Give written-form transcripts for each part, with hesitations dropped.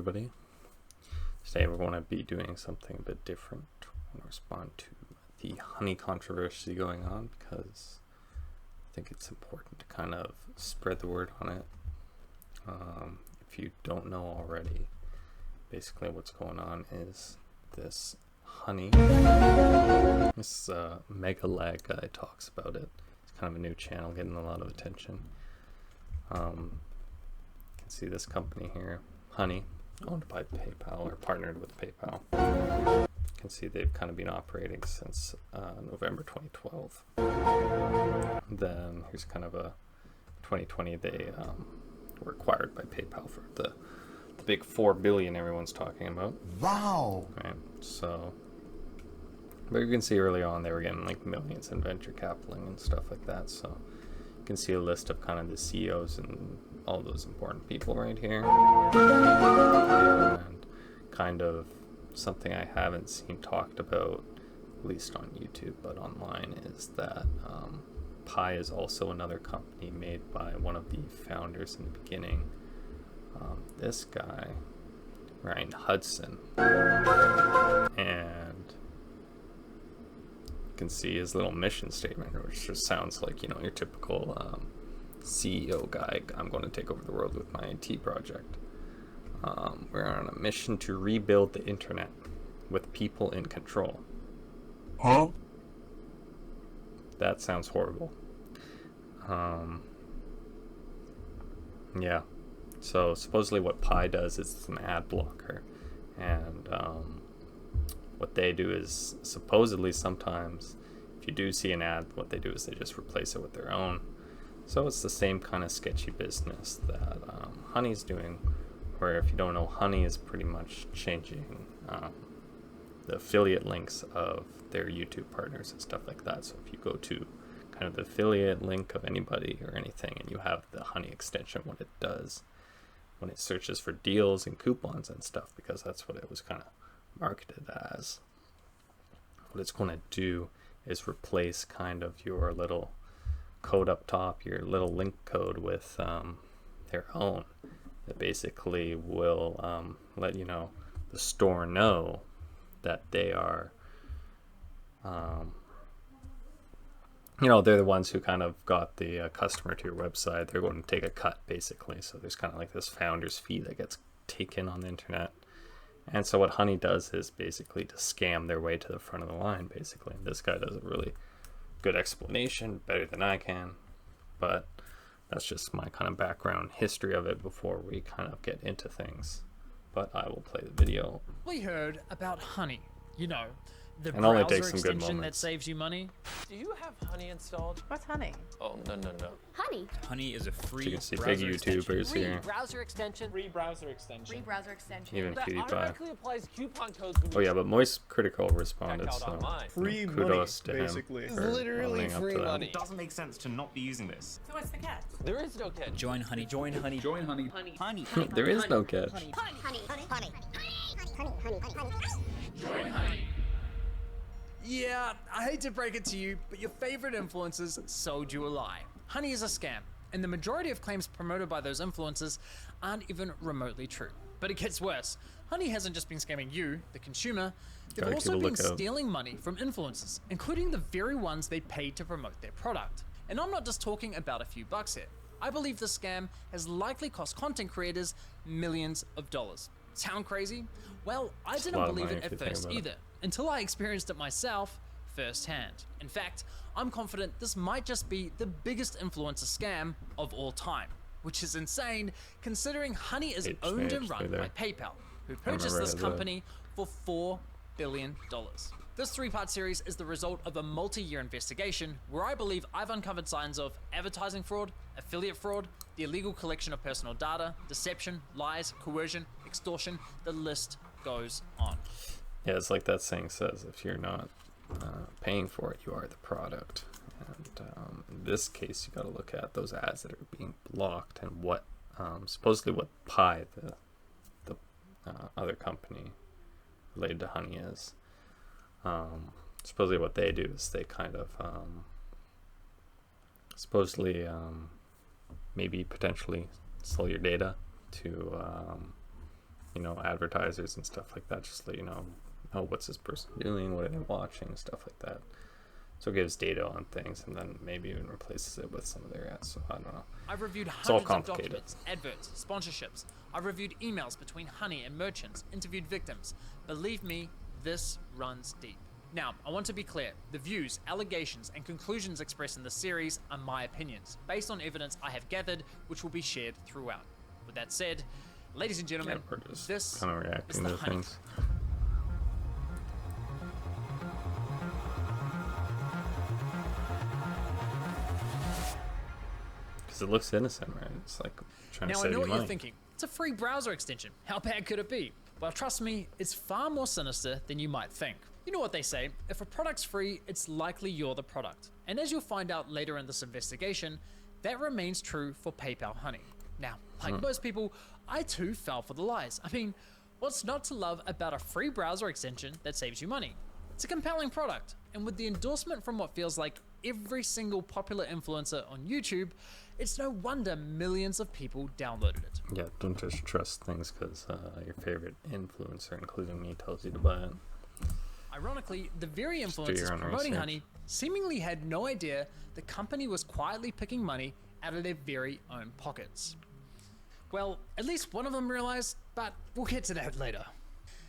everybody. Today we're going to be doing something a bit different. We're going to respond to the honey controversy going on because I think it's important to kind of spread the word on it. If you don't know already, basically what's going on is this honey. This MegaLag guy talks about it. It's kind of a new channel getting a lot of attention. You can see this company here, Honey, owned by PayPal or partnered with PayPal. You can see they've kind of been operating since November 2012. Then here's kind of a 2020 they were acquired by PayPal for the big $4 billion everyone's talking about. Wow. Right. So, but you can see early on they were getting like millions in venture capitaling and stuff like that. So you can see a list of kind of the CEOs and all those important people right here. And kind of something I haven't seen talked about, at least on YouTube, but online, is that Pie is also another company made by one of the founders in the beginning. This guy, Hudson, and you can see his little mission statement, which just sounds like, you know, your typical CEO guy. I'm going to take over the world with my IT project. We're on a mission to rebuild the internet with people in control. Huh? That sounds horrible. Yeah. So supposedly what Pie does is it's an ad blocker, and what they do is supposedly sometimes if you do see an ad, what they do is they just replace it with their own. So it's the same kind of sketchy business that Honey's doing, where if you don't know, Honey is pretty much changing the affiliate links of their YouTube partners and stuff like that. So if you go to kind of the affiliate link of anybody or anything and you have the Honey extension, what it does when it searches for deals and coupons and stuff, because that's what it was kind of marketed as, what it's going to do is replace kind of your little code up top, your little link code, with their own. That basically will let the store know that they are they're the ones who kind of got the customer to your website. They're going to take a cut, basically. So there's kind of like this founder's fee that gets taken on the internet. And so what Honey does is basically to scam their way to the front of the line, basically. And this guy does a really good explanation, better than I can. But that's just my kind of background history of it before we kind of get into things. But I will play the video. We heard about Honey, the And only browser takes some good extension that moments. saves you money. Do you have Honey installed? What's Honey? Oh, no. Honey. Honey is a free So you can see big browser extension. YouTubers here, Browser extension. Free browser extension. even That PewDiePie. automatically applies coupon codes when Oh you yeah, but Moist Critical responded, check out so online. Free kudos money, to basically. him. For Literally owning up free to that. money. It doesn't make sense to not be using this. So what's the catch? There is no catch. Join Honey. Join Honey. Join Honey. Honey. Honey. There is no catch. Yeah, I hate to break it to you, but your favorite influencers sold you a lie. Honey is a scam, and the majority of claims promoted by those influencers aren't even remotely true. But it gets worse. Honey hasn't just been scamming you, the consumer, they've Gotta also keep a been lookout. stealing money from influencers, including the very ones they paid to promote their product. And I'm not just talking about a few bucks here. I believe this scam has likely cost content creators millions of dollars. Sound crazy? Well, I a lot didn't of believe money it if you at think first about it. either, until I experienced it myself firsthand. In fact, I'm confident this might just be the biggest influencer scam of all time, which is insane considering Honey is owned and run by PayPal, who purchased this company for $4 billion. This three-part series is the result of a multi-year investigation where I believe I've uncovered signs of advertising fraud, affiliate fraud, the illegal collection of personal data, deception, lies, coercion, extortion, the list goes on. Yeah, it's like that saying says, if you're not paying for it, you are the product. And in this case, you got to look at those ads that are being blocked and what supposedly what Pie, the other company related to Honey, is. Supposedly what they do is they kind of supposedly maybe potentially sell your data to advertisers and stuff like that, just let you know, oh, what's this person doing, what are they watching, stuff like that. So it gives data on things and then maybe even replaces it with some of their ads. So I don't know. I've reviewed all hundreds of complicated. documents, adverts, sponsorships. I've reviewed emails between Honey and merchants, interviewed victims. Believe me, this runs deep. Now, I want to be clear. The views, allegations, and conclusions expressed in this series are my opinions, based on evidence I have gathered, which will be shared throughout. With that said, ladies and gentlemen, We're just this kind of is reacting the to Honey. things. Because it looks innocent, right? It's like trying to Now I save know you what money. you're thinking. It's a free browser extension. How bad could it be? Well, trust me, it's far more sinister than you might think. You know what they say, if a product's free, it's likely you're the product. And as you'll find out later in this investigation, that remains true for PayPal Honey. Now, like most people, I too fell for the lies. I mean, what's not to love about a free browser extension that saves you money? It's a compelling product, and with the endorsement from what feels like every single popular influencer on YouTube, it's no wonder millions of people downloaded it. Yeah, don't just trust things because your favorite influencer, including me, tells you to buy it. Ironically, the very do your influencers own promoting research. Honey seemingly had no idea the company was quietly picking money out of their very own pockets. Well, at least one of them realized, but we'll get to that later.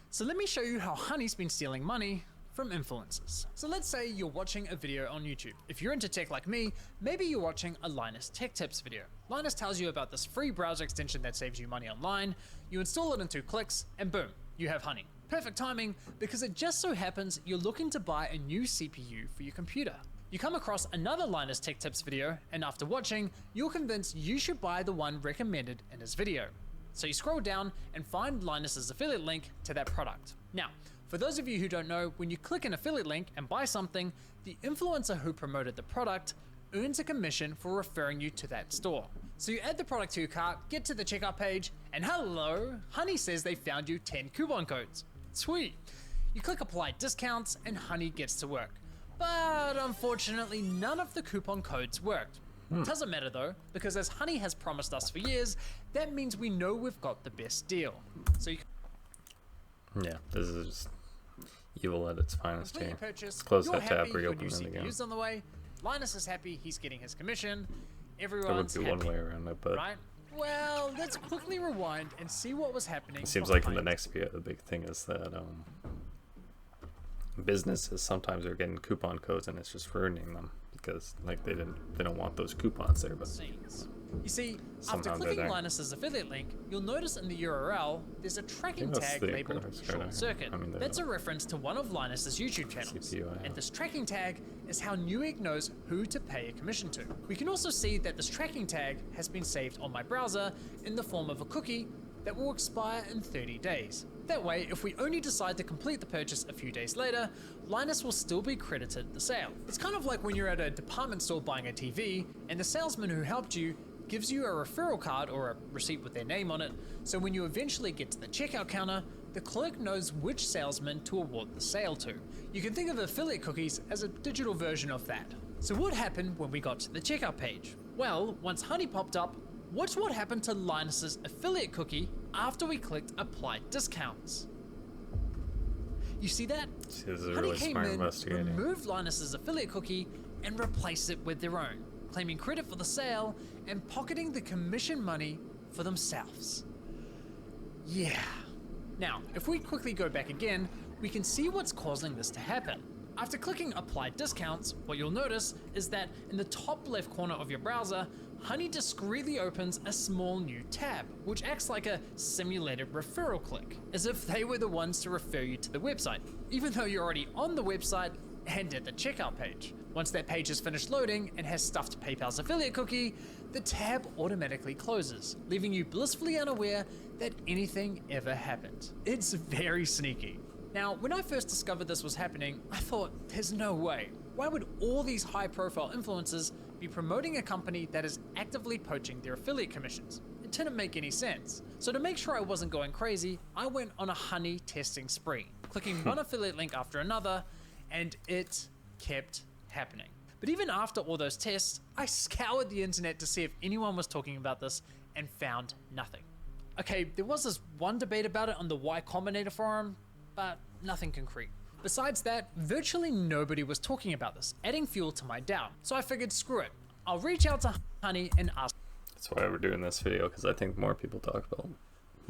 So let me show you how Honey's been stealing money from influencers. So let's say you're watching a video on YouTube. If you're into tech like me, maybe you're watching a Linus Tech Tips video. Linus tells you about this free browser extension that saves you money online. You install it in 2 clicks, and boom, you have Honey. Perfect timing, because it just so happens you're looking to buy a new CPU for your computer. You come across another Linus Tech Tips video, and after watching, you're convinced you should buy the one recommended in his video. So you scroll down and find Linus's affiliate link to that product. Now, for those of you who don't know, when you click an affiliate link and buy something, the influencer who promoted the product earns a commission for referring you to that store. So you add the product to your cart, get to the checkout page, and hello, Honey says they found you 10 coupon codes. Sweet. You click apply discounts and Honey gets to work. But unfortunately, none of the coupon codes worked. Doesn't matter though, because as Honey has promised us for years, that means we know we've got the best deal. So you Yeah, this is just evil at its finest complete here. your purchase, Close you're that tab, happy, your reopen new it again. CPU's on the way, Linus is happy, he's getting his commission, There would everyone's be happy, one way around it, but right? Well, let's quickly rewind and see what was happening. it seems like in the behind. next video, the big thing is that businesses sometimes are getting coupon codes and it's just ruining them because like they don't want those coupons there. But scenes. You see, Somehow after they're clicking there. Linus's affiliate link, you'll notice in the URL there's a tracking think that's tag the labeled graphics Short card. Circuit. I mean, That's a reference to one of Linus's YouTube channels. CPU I And have. this tracking tag is how Newegg knows who to pay a commission to. We can also see that this tracking tag has been saved on my browser in the form of a cookie that will expire in 30 days. That way, if we only decide to complete the purchase a few days later, Linus will still be credited the sale. It's kind of like when you're at a department store buying a TV, and the salesman who helped you gives you a referral card or a receipt with their name on it, so when you eventually get to the checkout counter, the clerk knows which salesman to award the sale to. You can think of affiliate cookies as a digital version of that. So what happened when we got to the checkout page? Well, once Honey popped up, watch what happened to Linus's affiliate cookie after we clicked apply discounts. You see that? See, this is Honey really came smart in, investigating. removed Linus's affiliate cookie, and replaced it with their own, claiming credit for the sale and pocketing the commission money for themselves. Yeah. Now, if we quickly go back again, we can see what's causing this to happen. After clicking apply discounts, what you'll notice is that in the top left corner of your browser, Honey discreetly opens a small new tab, which acts like a simulated referral click, as if they were the ones to refer you to the website, even though you're already on the website and at the checkout page. Once that page is finished loading and has stuffed PayPal's affiliate cookie, the tab automatically closes, leaving you blissfully unaware that anything ever happened. It's very sneaky. Now, when I first discovered this was happening, I thought, there's no way. Why would all these high-profile influencers be promoting a company that is actively poaching their affiliate commissions? It didn't make any sense. So to make sure I wasn't going crazy, I went on a Honey testing spree, clicking one affiliate link after another, and it kept happening. But even after all those tests, I scoured the internet to see if anyone was talking about this and found nothing. Okay, there was this one debate about it on the Y Combinator forum, but nothing concrete. Besides that, virtually nobody was talking about this, adding fuel to my doubt. So I figured, screw it. I'll reach out to Honey and ask. That's why we're doing this video, because I think more people talk about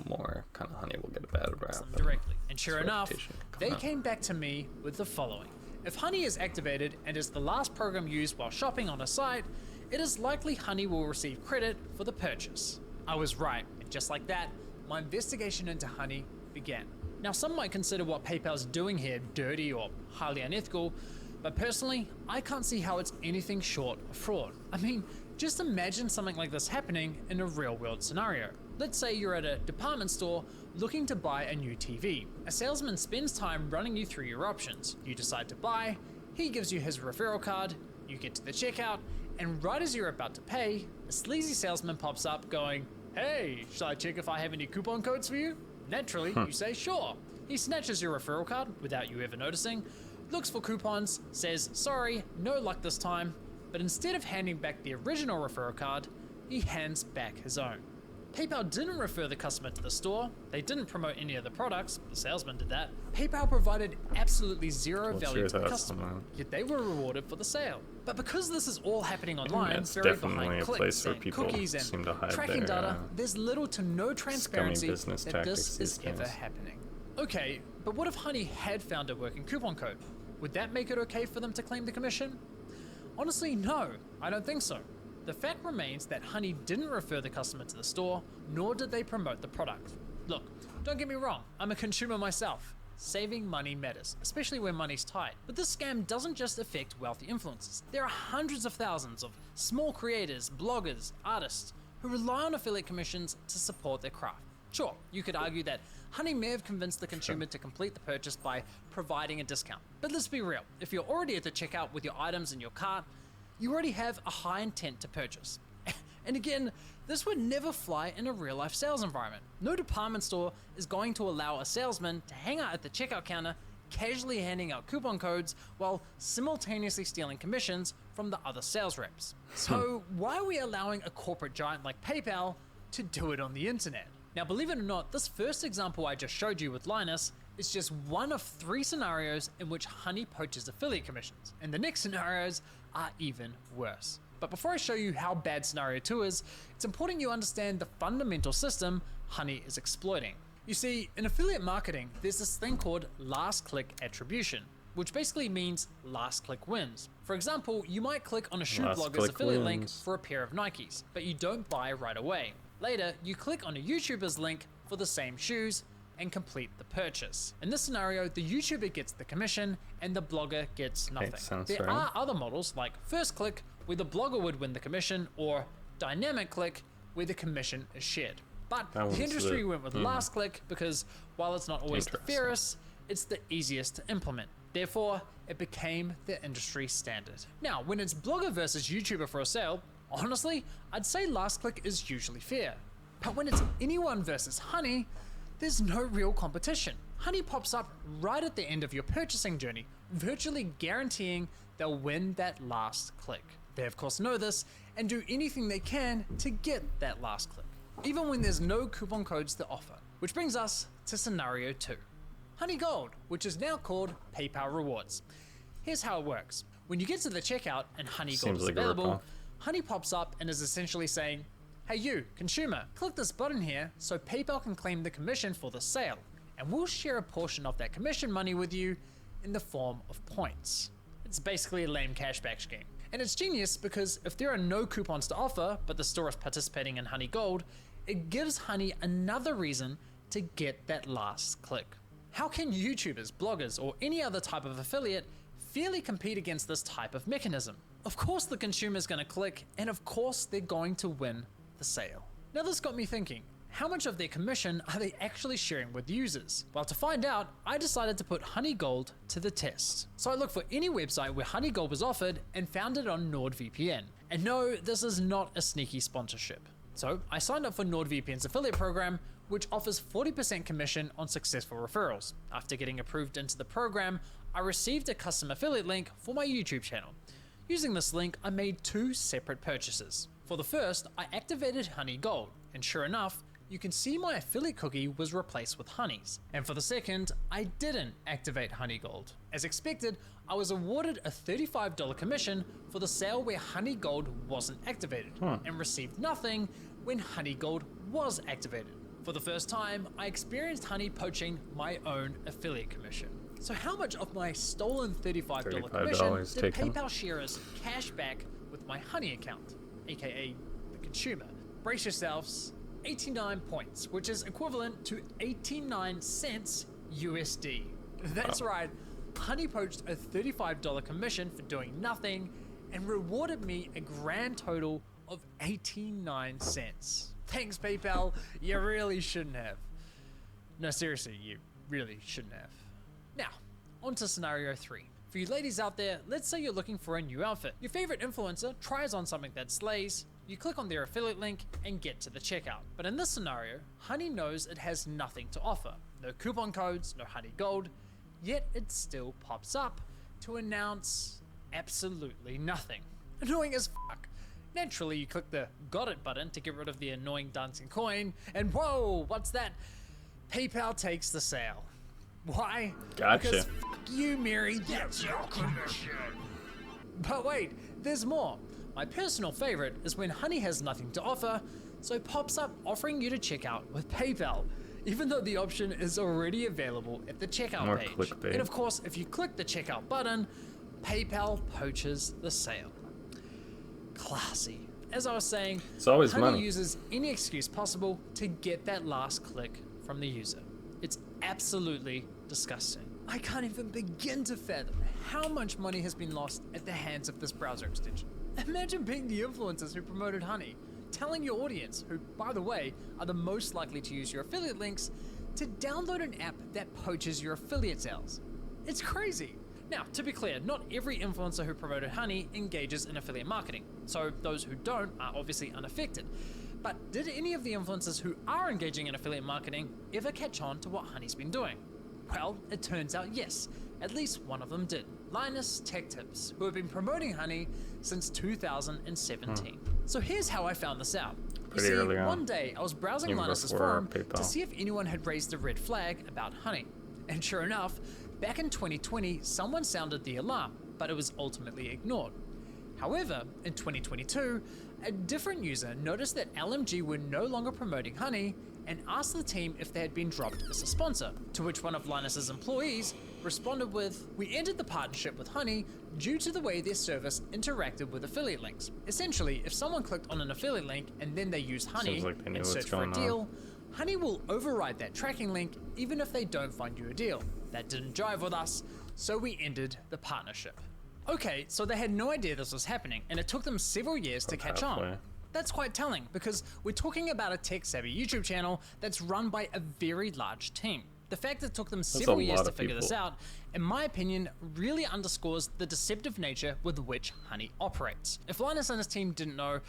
more kind of Honey will get a bad rap. Them directly. And sure its enough, reputation will come they out. came back to me with the following. If Honey is activated and is the last program used while shopping on a site, it is likely Honey will receive credit for the purchase. I was right, and just like that, my investigation into Honey began. Now, some might consider what PayPal's doing here dirty or highly unethical, but personally, I can't see how it's anything short of fraud. I mean, just imagine something like this happening in a real-world scenario. Let's say you're at a department store looking to buy a new TV. A salesman spends time running you through your options. You decide to buy, he gives you his referral card, you get to the checkout, and right as you're about to pay, a sleazy salesman pops up going, "Hey, shall I check if I have any coupon codes for you?" Naturally, you say sure. He snatches your referral card without you ever noticing, looks for coupons, says sorry, no luck this time, but instead of handing back the original referral card, he hands back his own. PayPal didn't refer the customer to the store, they didn't promote any of the products, the salesman did that. PayPal provided absolutely zero value to the customer, yet they were rewarded for the sale. But because this is all happening online, it's buried definitely behind a place clicks where and people cookies seem to and hide tracking their, data, there's little to no transparency business that this tactics is these ever days. happening. Okay, but what if Honey had found a working coupon code? Would that make it okay for them to claim the commission? Honestly, no, I don't think so. The fact remains that Honey didn't refer the customer to the store, nor did they promote the product. Look, don't get me wrong, I'm a consumer myself. Saving money matters, especially when money's tight. But this scam doesn't just affect wealthy influencers. There are hundreds of thousands of small creators, bloggers, artists who rely on affiliate commissions to support their craft. Sure, you could argue that Honey may have convinced the consumer to complete the purchase by providing a discount. But let's be real, if you're already at the checkout with your items in your cart, you already have a high intent to purchase. And again, this would never fly in a real life sales environment. No department store is going to allow a salesman to hang out at the checkout counter, casually handing out coupon codes while simultaneously stealing commissions from the other sales reps. So why are we allowing a corporate giant like PayPal to do it on the internet? Now, believe it or not, this first example I just showed you with Linus is just one of 3 scenarios in which Honey poaches affiliate commissions, and the next scenarios are even worse. But before I show you how bad scenario 2 is, it's important you understand the fundamental system Honey is exploiting. You see, in affiliate marketing, there's this thing called last click attribution, which basically means last click wins. For example, you might click on a shoe Last blogger's click affiliate link wins. for a pair of Nikes, but you don't buy right away. Later, you click on a YouTuber's link for the same shoes and complete the purchase. In this scenario, the YouTuber gets the commission and the blogger gets nothing. Makes sense, There right? are other models like first click, where the blogger would win the commission, or dynamic click, where the commission is shared. But That one's the industry the- went with last click because while it's not always the Interesting. fairest, it's the easiest to implement. Therefore, it became the industry standard. Now, when it's blogger versus YouTuber for a sale, honestly, I'd say last click is usually fair. But when it's anyone versus Honey, there's no real competition. Honey pops up right at the end of your purchasing journey, virtually guaranteeing they'll win that last click. They of course know this and do anything they can to get that last click, even when there's no coupon codes to offer. Which brings us to scenario 2. Honey Gold, which is now called PayPal Rewards. Here's how it works. When you get to the checkout and Honey Gold Seems is like a available, ripoff. Honey pops up and is essentially saying, "Hey you, consumer, click this button here so PayPal can claim the commission for the sale, and we'll share a portion of that commission money with you in the form of points." It's basically a lame cashback scheme. And it's genius because if there are no coupons to offer, but the store is participating in Honey Gold, it gives Honey another reason to get that last click. How can YouTubers, bloggers, or any other type of affiliate fairly compete against this type of mechanism? Of course the consumer's gonna click, and of course they're going to win the sale. Now this got me thinking, how much of their commission are they actually sharing with users? Well, to find out, I decided to put Honey Gold to the test. So I looked for any website where Honey Gold was offered and found it on NordVPN. And no, this is not a sneaky sponsorship. So I signed up for NordVPN's affiliate program, which offers 40% commission on successful referrals. After getting approved into the program, I received a custom affiliate link for my YouTube channel. Using this link, I made 2 separate purchases. For the first, I activated Honey Gold, and sure enough, you can see my affiliate cookie was replaced with Honey's. And for the second, I didn't activate Honey Gold. As expected, I was awarded a $35 commission for the sale where Honey Gold wasn't activated, and received nothing when Honey Gold was activated. For the first time, I experienced Honey poaching my own affiliate commission. So how much of my stolen $35 commission did PayPal sharers cash back with my Honey account, aka the consumer? Brace yourselves, 89 points, which is equivalent to 89 cents USD. That's right, Honey poached a $35 commission for doing nothing and rewarded me a grand total of 89 cents. Thanks, PayPal, you really shouldn't have. No, seriously, you really shouldn't have. Now, on to scenario 3. For you ladies out there, let's say you're looking for a new outfit. Your favorite influencer tries on something that slays, you click on their affiliate link and get to the checkout. But in this scenario, Honey knows it has nothing to offer. No coupon codes, no Honey Gold, yet it still pops up to announce absolutely nothing. Annoying as fuck. Naturally, you click the got it button to get rid of the annoying dancing coin, and whoa, what's that? PayPal takes the sale. Why? Gotcha. Because fuck you, Mary, that's your commission. But wait, there's more. My personal favorite is when Honey has nothing to offer, so it pops up offering you to check out with PayPal, even though the option is already available at the checkout More page. clickbait. And of course, if you click the checkout button, PayPal poaches the sale. Classy. As I was saying, It's always Honey money. uses any excuse possible to get that last click from the user. It's absolutely disgusting. I can't even begin to fathom how much money has been lost at the hands of this browser extension. Imagine being the influencers who promoted Honey, telling your audience, who by the way are the most likely to use your affiliate links, to download an app that poaches your affiliate sales. It's crazy. Now, to be clear, not every influencer who promoted Honey engages in affiliate marketing, so those who don't are obviously unaffected. But did any of the influencers who are engaging in affiliate marketing ever catch on to what Honey's been doing? Well, it turns out yes, at least one of them did. Linus Tech Tips, who have been promoting Honey since 2017. So here's how I found this out. Pretty early on. One day I was browsing Even Linus's before forum PayPal. to see if anyone had raised a red flag about Honey. And sure enough, back in 2020, someone sounded the alarm, but it was ultimately ignored. However, in 2022, a different user noticed that LMG were no longer promoting Honey and asked the team if they had been dropped as a sponsor, to which one of Linus's employees responded with, "We ended the partnership with Honey due to the way their service interacted with affiliate links. Essentially, if someone clicked on an affiliate link and then they used Honey Seems like they knew and what's searched for a going on. deal, Honey will override that tracking link even if they don't find you a deal. That didn't jive with us, so we ended the partnership." Okay, so they had no idea this was happening, and it took them several years to catch halfway. on. That's quite telling, because we're talking about a tech-savvy YouTube channel that's run by a very large team. The fact that it took them several years lot to of figure this people. out, in my opinion, really underscores the deceptive nature with which Honey operates. If Linus and his team didn't know,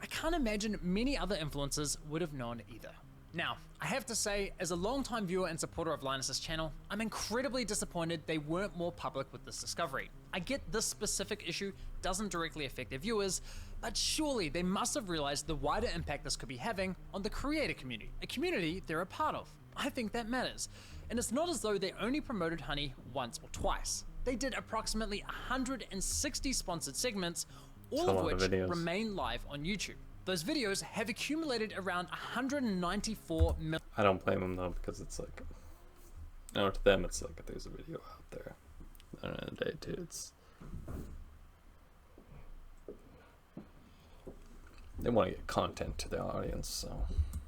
I can't imagine many other influencers would have known either. Now, I have to say, as a longtime viewer and supporter of Linus's channel, I'm incredibly disappointed they weren't more public with this discovery. I get this specific issue doesn't directly affect their viewers, but surely they must have realized the wider impact this could be having on the creator community, a community they're a part of. I think that matters. And it's not as though they only promoted Honey once or twice. They did approximately 160 sponsored segments, all a of lot of which videos. remain live on YouTube. Those videos have accumulated around 194 million. I don't blame them though, because it's like, to them it's like there's a video out there. At the end of the day, too, it's they want to get content to their audience, so.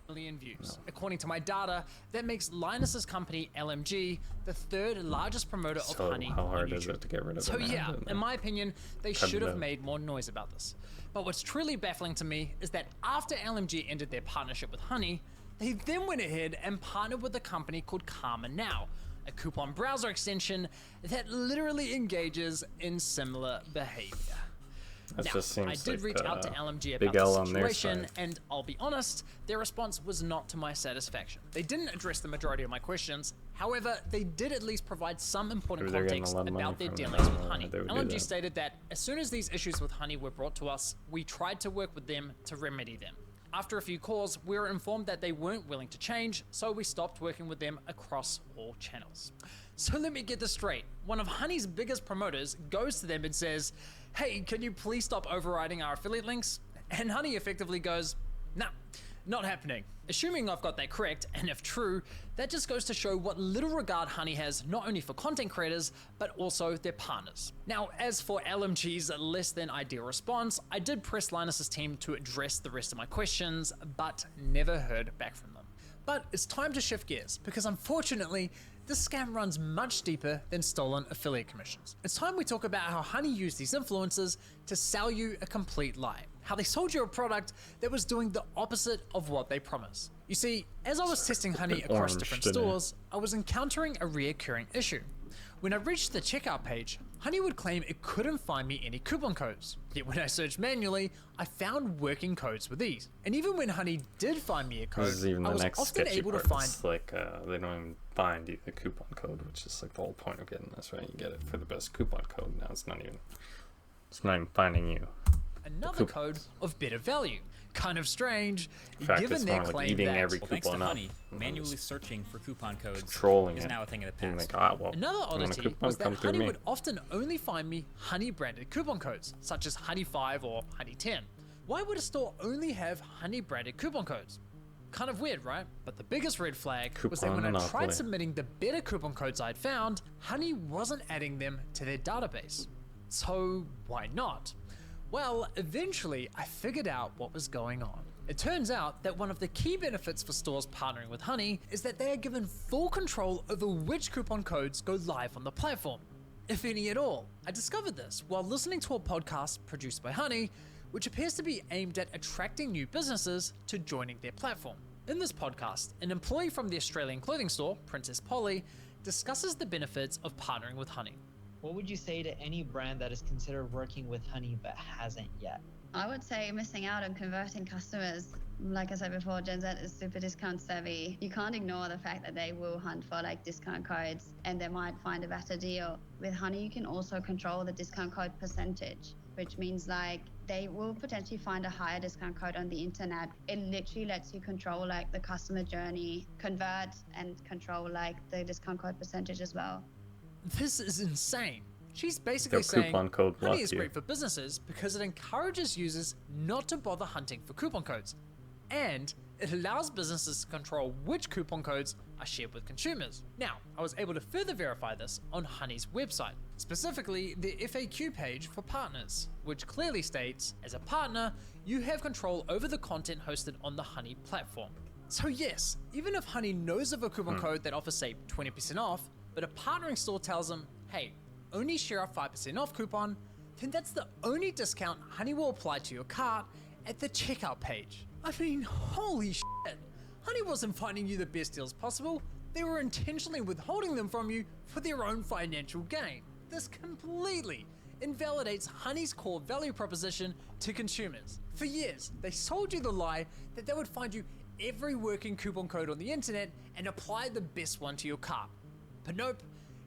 Views. According to my data, that makes Linus's company LMG the third largest promoter of So Honey how hard on is YouTube. it to get rid of So an ad yeah, in there? in my opinion, they Cut should it have out. made more noise about this. But what's truly baffling to me is that after LMG ended their partnership with Honey, they then went ahead and partnered with a company called Karma Now, a coupon browser extension that literally engages in similar behavior. That Now, just seems I did like, reach out to LMG big about L the on their situation, side. and I'll be honest, their response was not to my satisfaction. They didn't address the majority of my questions. However, they did at least provide some important Maybe they're getting a context lot of money about their from dealings with them, Honey. they would do LMG that. stated that as soon as these issues with Honey were brought to us, we tried to work with them to remedy them. After a few calls, we were informed that they weren't willing to change, so we stopped working with them across all channels. So let me get this straight. One of Honey's biggest promoters goes to them and says, "Hey, can you please stop overriding our affiliate links?" And Honey effectively goes, "Nah, not happening." Assuming I've got that correct, and if true, that just goes to show what little regard Honey has not only for content creators, but also their partners. Now, as for LMG's less than ideal response, I did press Linus's team to address the rest of my questions, but never heard back from them. But it's time to shift gears, because unfortunately, this scam runs much deeper than stolen affiliate commissions. It's time we talk about how Honey used these influencers to sell you a complete lie. How they sold you a product that was doing the opposite of what they promised. You see, as I was testing Honey across different stores, I was encountering a reoccurring issue. When I reached the checkout page, Honey would claim it couldn't find me any coupon codes. Yet when I searched manually, I found working codes with these. And even when Honey did find me a code, I was often able to find... It's like, they don't even find you the coupon code, which is like the whole point of getting this, right? You get it for the best coupon code. Now it's not even finding you another code of better value. Kind of strange, in fact, given it's their more like claim eating that... every Thanks to coupon up. Honey, manually searching for coupon codes Controlling is it. now a thing of the Being past. like, ah, well, Another you want a oddity coupon? was that Come through Honey me. would often only find me Honey branded coupon codes, such as Honey 5 or Honey 10. Why would a store only have Honey branded coupon codes? Kind of weird, right? But the biggest red flag was that when I tried submitting the better coupon codes I'd found, Honey wasn't adding them to their database. So why not? Well, eventually I figured out what was going on. It turns out that one of the key benefits for stores partnering with Honey is that they are given full control over which coupon codes go live on the platform, if any at all. I discovered this while listening to a podcast produced by Honey, which appears to be aimed at attracting new businesses to joining their platform. In this podcast, an employee from the Australian clothing store, Princess Polly, discusses the benefits of partnering with Honey. What would you say to any brand that is considered working with Honey but hasn't yet? I would say missing out on converting customers. Like I said before, Gen Z is super discount savvy. You can't ignore the fact that they will hunt for like discount codes and they might find a better deal. With Honey, you can also control the discount code percentage, which means like they will potentially find a higher discount code on the internet. It literally lets you control like the customer journey, convert and control like the discount code percentage as well. This is insane. She's basically saying Honey is great for businesses because it encourages users not to bother hunting for coupon codes. And it allows businesses to control which coupon codes are shared with consumers. Now, I was able to further verify this on Honey's website, specifically the FAQ page for partners, which clearly states, as a partner, you have control over the content hosted on the Honey platform. So yes, even if Honey knows of a coupon code that offers say 20% off, but a partnering store tells them, hey, only share a 5% off coupon, then that's the only discount Honey will apply to your cart at the checkout page. I mean, holy shit. Honey wasn't finding you the best deals possible, they were intentionally withholding them from you for their own financial gain. This completely invalidates Honey's core value proposition to consumers. For years, they sold you the lie that they would find you every working coupon code on the internet and apply the best one to your cart. But nope,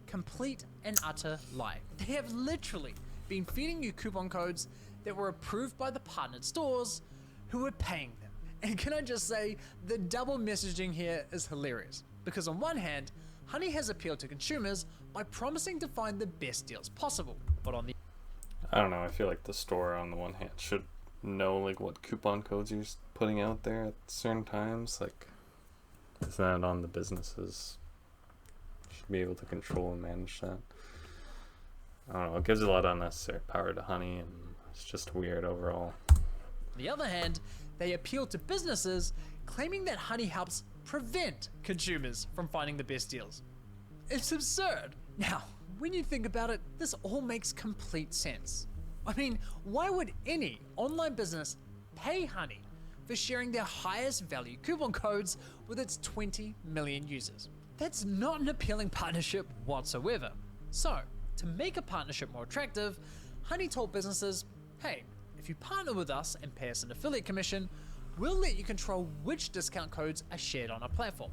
complete and utter lie. They have literally been feeding you coupon codes that were approved by the partnered stores who were paying them. And can I just say, the double messaging here is hilarious. Because on one hand, Honey has appealed to consumers by promising to find the best deals possible. But on the... I don't know, I feel like the store on the one hand should know like what coupon codes you're putting out there at certain times. Like, is that on the businesses? Should be able to control and manage that. I don't know, it gives a lot of unnecessary power to Honey and it's just weird overall. On the other hand, they appeal to businesses claiming that Honey helps prevent consumers from finding the best deals. It's absurd. Now, when you think about it, this all makes complete sense. I mean, why would any online business pay Honey for sharing their highest value coupon codes with its 20 million users? That's not an appealing partnership whatsoever. So, to make a partnership more attractive, Honey told businesses, hey, if you partner with us and pay us an affiliate commission, we'll let you control which discount codes are shared on our platform.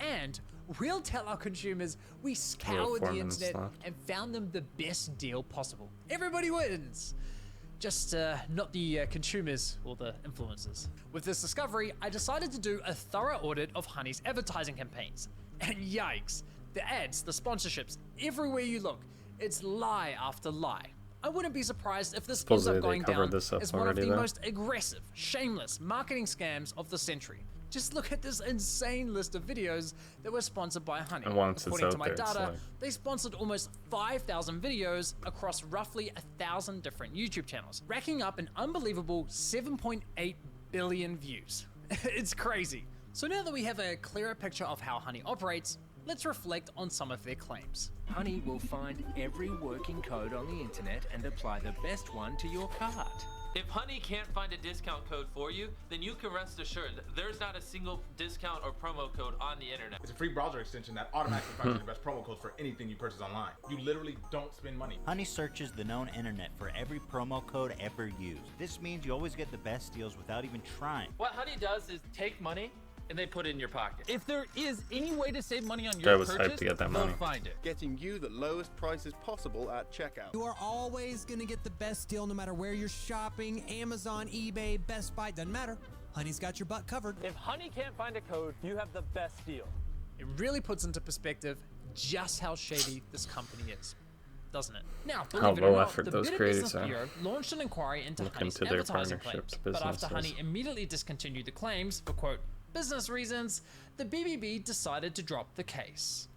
And we'll tell our consumers we scoured the internet and found them the best deal possible. Everybody wins. just not the consumers or the influencers. With this discovery, I decided to do a thorough audit of Honey's advertising campaigns. And yikes, the ads, the sponsorships, everywhere you look, it's lie after lie. I wouldn't be surprised if this ends up going down as one of the most aggressive, shameless marketing scams of the century. Just look at this insane list of videos that were sponsored by Honey. And once According it's to out my there, it's data, like... they sponsored almost 5,000 videos across roughly 1,000 different YouTube channels, racking up an unbelievable 7.8 billion views. It's crazy. So now that we have a clearer picture of how Honey operates, let's reflect on some of their claims. Honey will find every working code on the internet and apply the best one to your cart. If Honey can't find a discount code for you, then you can rest assured there's not a single discount or promo code on the internet. It's a free browser extension that automatically finds you the best promo codes for anything you purchase online. You literally don't spend money. Honey searches the known internet for every promo code ever used. This means you always get the best deals without even trying. What Honey does is take money and they put it in your pocket. If there is any way to save money on Guy your was hyped purchase, to get that they'll money. find it. Getting you the lowest prices possible at checkout. You are always going to get the best deal no matter where you're shopping. Amazon, eBay, Best Buy, doesn't matter. Honey's got your butt covered. If Honey can't find a code, you have the best deal. It really puts into perspective just how shady this company is, doesn't it? Now, How believe it or low not, effort the those Better creators Business are. Bureau launched an inquiry into Look Honey's into their advertising partnerships, claims, but after businesses. Honey immediately discontinued the claims for, quote, business reasons, the BBB decided to drop the case.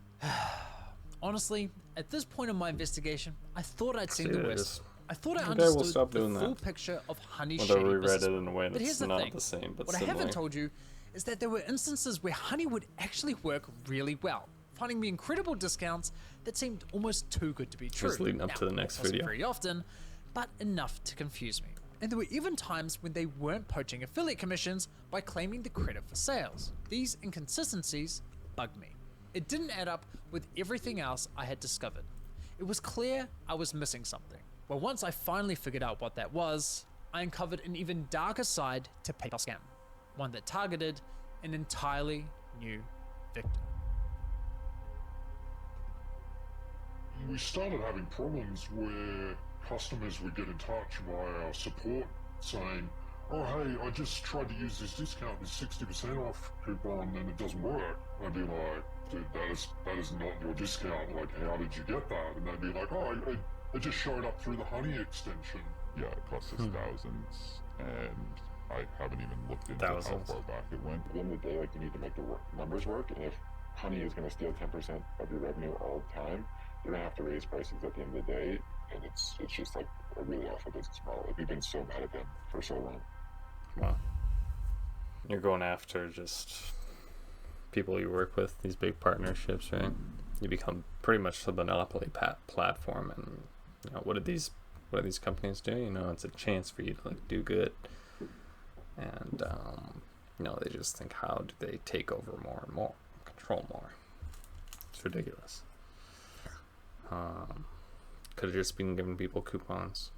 Honestly, at this point in my investigation, I thought I'd seen the worst. I thought I Okay, understood we'll stop the doing full that. picture of Honey's Whether shady we read business it model. in a way But that's here's the not thing. the same, but what I similar. haven't told you is that there were instances where Honey would actually work really well, finding me incredible discounts that seemed almost too good to be true. Just leading up to the next that wasn't video. very often, but enough to confuse me. And there were even times when they weren't poaching affiliate commissions by claiming the credit for sales. These inconsistencies bugged me. It didn't add up with everything else I had discovered. It was clear I was missing something. Well, once I finally figured out what that was, I uncovered an even darker side to PayPal scam, one that targeted an entirely new victim. We started having problems where customers would get in touch via our support saying, oh hey, I just tried to use this discount, this 60% off coupon, and it doesn't work. I'd be like, dude, that is not your discount. Like, how did you get that? And they'd be like, oh, I just showed up through the Honey extension. Yeah, it cost us thousands, and I haven't even looked into how far back it went. At the end of the day, like, you need to make the numbers work, and if Honey is going to steal 10% of your revenue all the time, you're going to have to raise prices at the end of the day, and it's just like a really awful business model. Like, we've been so mad at them for so long. Wow. You're going after just people you work with, these big partnerships, right? You become pretty much the monopoly platform, and you know, what do these companies do? You know, it's a chance for you to like do good, and you know, they just think, how do they take over more and more, control more? It's ridiculous. Could have just been giving people coupons,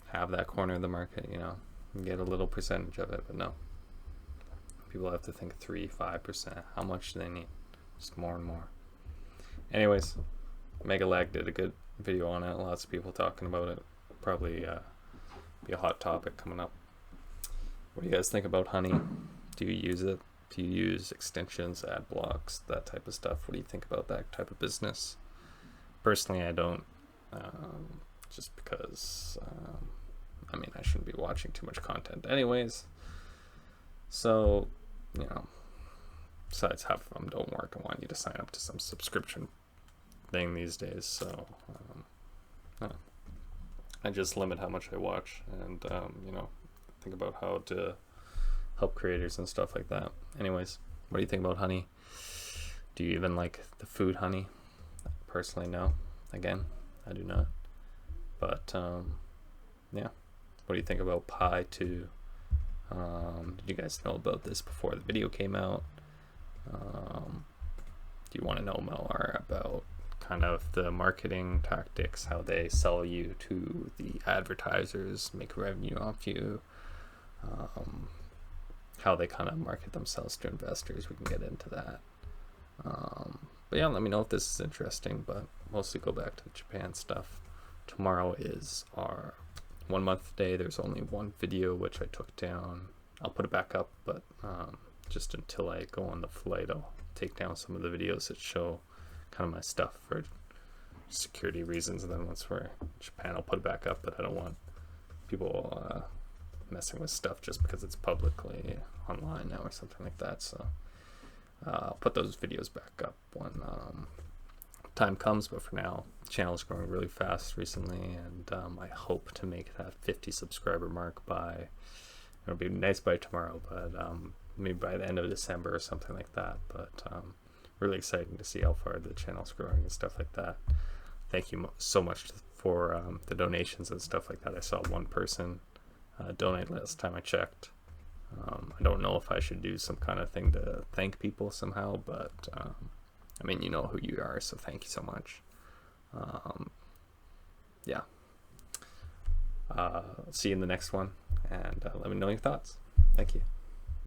have that corner of the market, you know, and get a little percentage of it, but no. People have to think 3-5%. How much do they need? Just more and more. Anyways, MegaLag did a good video on it. Lots of people talking about it. Probably be a hot topic coming up. What do you guys think about Honey? Do you use it? Do you use extensions, ad blocks, that type of stuff? What do you think about that type of business? Personally, I don't. Just because, I mean, I shouldn't be watching too much content anyways. So, you know, besides half of them don't work. I want you to sign up to some subscription thing these days. So, I just limit how much I watch and, you know, think about how to help creators and stuff like that. Anyways, what do you think about Honey? Do you even like the food Honey? Personally, no. Again, I do not. But, yeah. What do you think about Pie 2? Did you guys know about this before the video came out? Do you want to know more about kind of the marketing tactics, how they sell you to the advertisers, make revenue off you, how they kind of market themselves to investors? We can get into that. But yeah, let me know if this is interesting, but mostly go back to the Japan stuff. Tomorrow is our 1 month today, there's only one video which I took down. I'll put it back up, but just until I go on the flight, I'll take down some of the videos that show kind of my stuff for security reasons, and then once we're in Japan, I'll put it back up. But I don't want people messing with stuff just because it's publicly online now or something like that. So I'll put those videos back up when time comes. But for now, the channel is growing really fast recently, and I hope to make that 50 subscriber mark by, it'll be nice by tomorrow, but maybe by the end of December or something like that. But really exciting to see how far the channel's growing and stuff like that. Thank you so much for the donations and stuff like that. I saw one person donate last time I checked. I don't know if I should do some kind of thing to thank people somehow, but I mean, you know who you are, so thank you so much. Yeah. See you in the next one, and let me know your thoughts. Thank you.